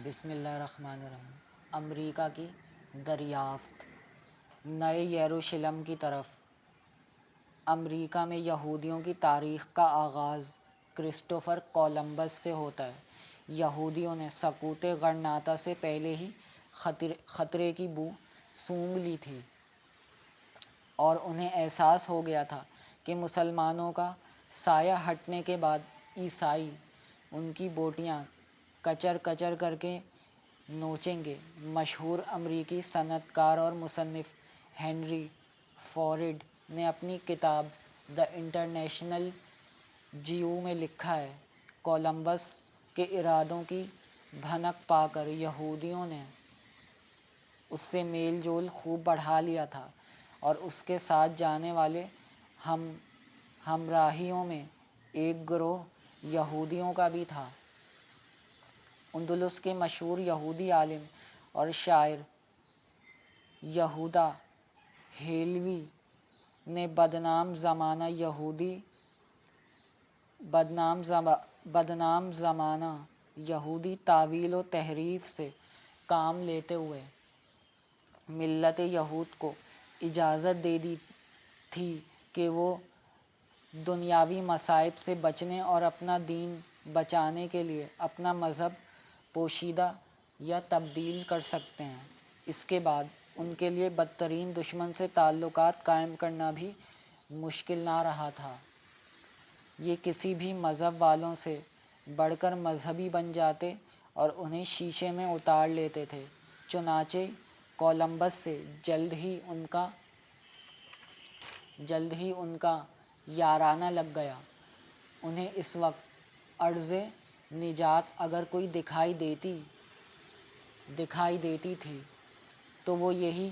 بسم اللہ الرحمن الرحیم۔ امریکہ کی دریافت نئے یروشلم کی طرف۔ امریکہ میں یہودیوں کی تاریخ کا آغاز کرسٹوفر کولمبس سے ہوتا ہے۔ یہودیوں نے سقوط غرناطہ سے پہلے ہی خطرے کی بو سونگھ لی تھی اور انہیں احساس ہو گیا تھا کہ مسلمانوں کا سایہ ہٹنے کے بعد عیسائی ان کی بوٹیاں کچر کچر کر کے نوچیں گے۔ مشہور امریکی صنعت کار اور مصنف ہنری فورڈ نے اپنی کتاب دی انٹرنیشنل جیو میں لکھا ہے، کولمبس کے ارادوں کی بھنک پا کر یہودیوں نے اس سے میل جول خوب بڑھا لیا تھا اور اس کے ساتھ جانے والے ہمراہیوں میں ایک گروہ یہودیوں کا بھی تھا۔ اندلس کے مشہور یہودی عالم اور شاعر یہودا ہیلوی نے بدنام زمانہ یہودی تعویل و تحریف سے کام لیتے ہوئے ملت یہود کو اجازت دے دی تھی کہ وہ دنیاوی مصائب سے بچنے اور اپنا دین بچانے کے لیے اپنا مذہب پوشیدہ یا تبدیل کر سکتے ہیں۔ اس کے بعد ان کے لیے بدترین دشمن سے تعلقات قائم کرنا بھی مشکل نہ رہا تھا۔ یہ کسی بھی مذہب والوں سے بڑھ کر مذہبی بن جاتے اور انہیں شیشے میں اتار لیتے تھے۔ چنانچہ کولمبس سے جلد ہی ان کا یارانہ لگ گیا۔ انہیں اس وقت عرض نجات اگر کوئی دکھائی دیتی تھی تو وہ یہی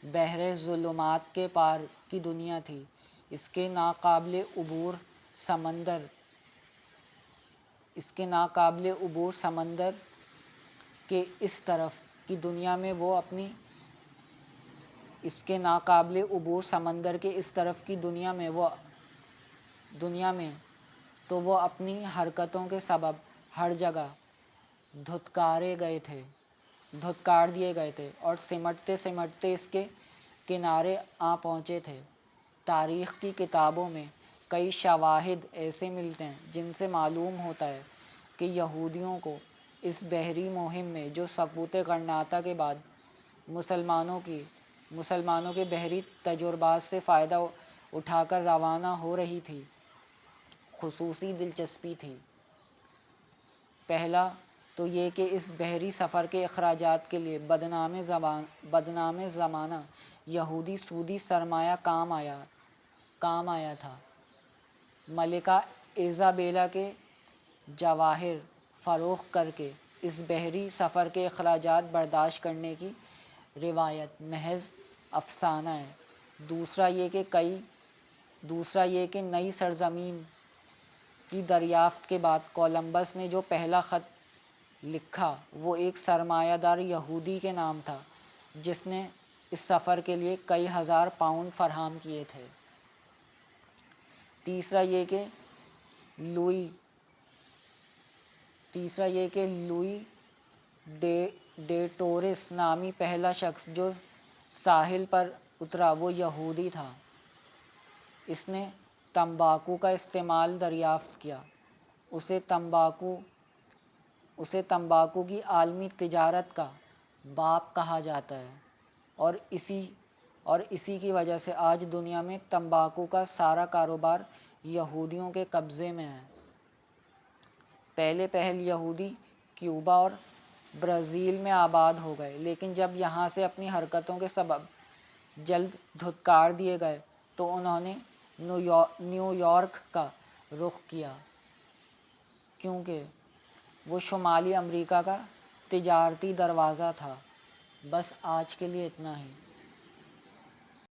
بحر ظلمات کے پار کی دنیا تھی۔ اس کے ناقابل عبور سمندر کے اس طرف کی دنیا میں تو وہ اپنی حرکتوں کے سبب ہر جگہ دھتکار دیے گئے تھے اور سمٹتے سمٹتے اس کے کنارے آ پہنچے تھے۔ تاریخ کی کتابوں میں کئی شواہد ایسے ملتے ہیں جن سے معلوم ہوتا ہے کہ یہودیوں کو اس بحری مہم میں، جو سقوط غرناطہ کے بعد مسلمانوں کے بحری تجربات سے فائدہ اٹھا کر روانہ ہو رہی تھی، خصوصی دلچسپی تھی۔ پہلا تو یہ کہ اس بحری سفر کے اخراجات کے لیے بدنام زمانہ یہودی سودی سرمایہ کام آیا تھا۔ ملکہ ایزابیلا کے جواہر فروخت کر کے اس بحری سفر کے اخراجات برداشت کرنے کی روایت محض افسانہ ہے۔ دوسرا یہ کہ نئی سرزمین کی دریافت کے بعد کولمبس نے جو پہلا خط لکھا وہ ایک سرمایہ دار یہودی کے نام تھا جس نے اس سفر کے لیے کئی ہزار پاؤنڈ فراہم کیے تھے۔ تیسرا یہ کہ لوئی ڈے ٹورس نامی پہلا شخص جو ساحل پر اترا وہ یہودی تھا۔ اس نے تمباکو کا استعمال دریافت کیا۔ اسے تمباکو کی عالمی تجارت کا باپ کہا جاتا ہے اور اسی کی وجہ سے آج دنیا میں تمباکو کا سارا کاروبار یہودیوں کے قبضے میں ہے۔ پہل یہودی کیوبا اور برازیل میں آباد ہو گئے، لیکن جب یہاں سے اپنی حرکتوں کے سبب جلد دھتکار دیے گئے تو انہوں نے نیو یارک کا رخ کیا، کیونکہ وہ شمالی امریکہ کا تجارتی دروازہ تھا۔ بس آج کے لیے اتنا ہی۔